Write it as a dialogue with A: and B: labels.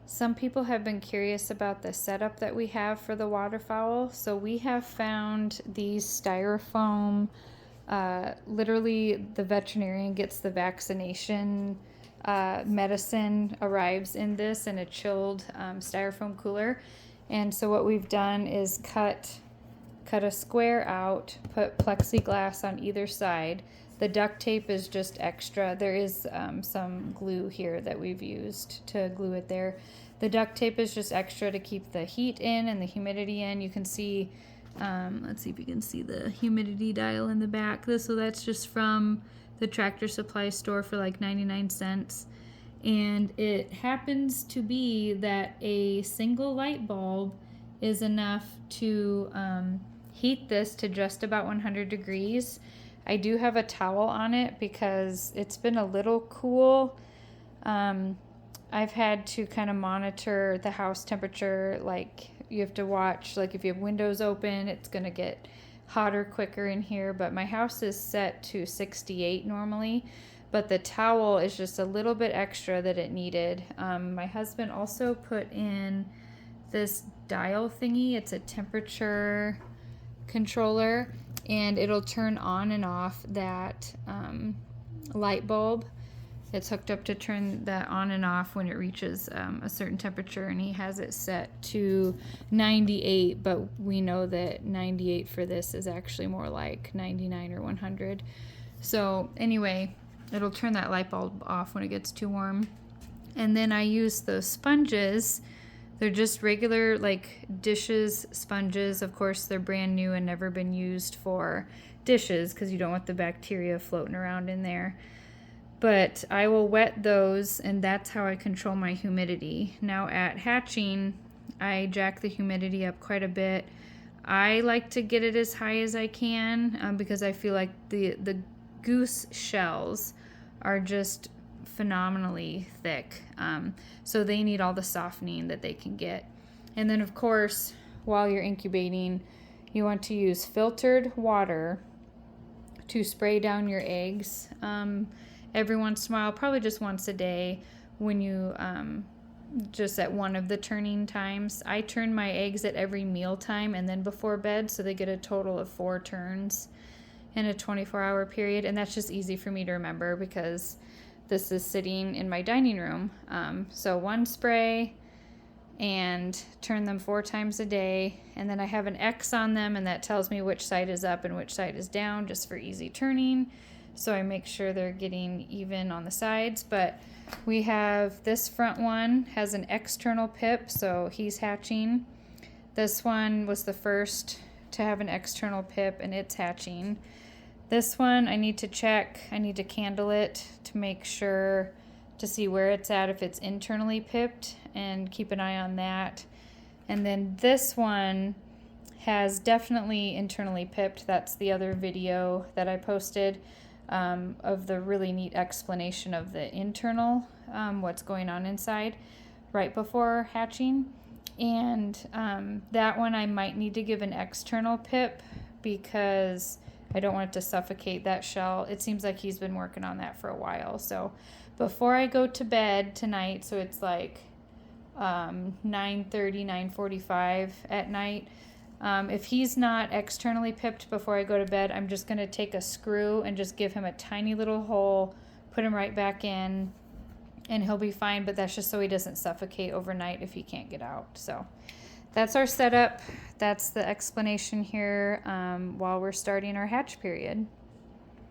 A: Some people have been curious about the setup that we have for the waterfowl. So we have found these styrofoam, literally the veterinarian gets the vaccination medicine, arrives in this in a chilled styrofoam cooler. And so what we've done is cut a square out, put plexiglass on either side. The duct tape is just extra. There is some glue here that we've used to glue it there. The duct tape is just extra to keep the heat in and the humidity in. You can see, let's see if you can see the humidity dial in the back. So that's just from the Tractor Supply store for like 99 cents. And it happens to be that a single light bulb is enough to heat this to just about 100 degrees. I do have a towel on it because it's been a little cool. I've had to kind of monitor the house temperature. Like you have to watch, like if you have windows open, it's going to get hotter quicker in here. But my house is set to 68 normally. But the towel is just a little bit extra that it needed. My husband also put in this dial thingy. It's a temperature controller, and it'll turn on and off that light bulb. It's hooked up to turn that on and off when it reaches a certain temperature, and he has it set to 98, but we know that 98 for this is actually more like 99 or 100. So anyway, it'll turn that light bulb off when it gets too warm. And then I use those sponges. They're just regular like dishes sponges. Of course, they're brand new and never been used for dishes because you don't want the bacteria floating around in there. But I will wet those, and that's how I control my humidity. Now at hatching, I jack the humidity up quite a bit. I like to get it as high as I can because I feel like the goose shells are just phenomenally thick. So they need all the softening that they can get. And then of course, while you're incubating, you want to use filtered water to spray down your eggs every once in a while, probably just once a day when you just at one of the turning times. I turn my eggs at every meal time and then before bed, so they get a total of 4 turns in a 24-hour period. And that's just easy for me to remember because this is sitting in my dining room. So one spray and turn them 4 times a day. And then I have an X on them, and that tells me which side is up and which side is down, just for easy turning. So I make sure they're getting even on the sides. But we have this front one has an external pip, so he's hatching. This one was the first to have an external pip, and it's hatching. This one I need to check. I need to candle it to make sure to see where it's at, if it's internally pipped, and keep an eye on that. And then this one has definitely internally pipped. That's the other video that I posted of the really neat explanation of the internal, what's going on inside right before hatching. And that one I might need to give an external pip because I don't want it to suffocate that shell. It seems like he's been working on that for a while. So before I go to bed tonight, so it's like 9:30, 9:45 at night, if he's not externally pipped before I go to bed, I'm just going to take a screw and just give him a tiny little hole, put him right back in, and he'll be fine. But that's just so he doesn't suffocate overnight if he can't get out. So that's our setup. That's the explanation here while we're starting our hatch period.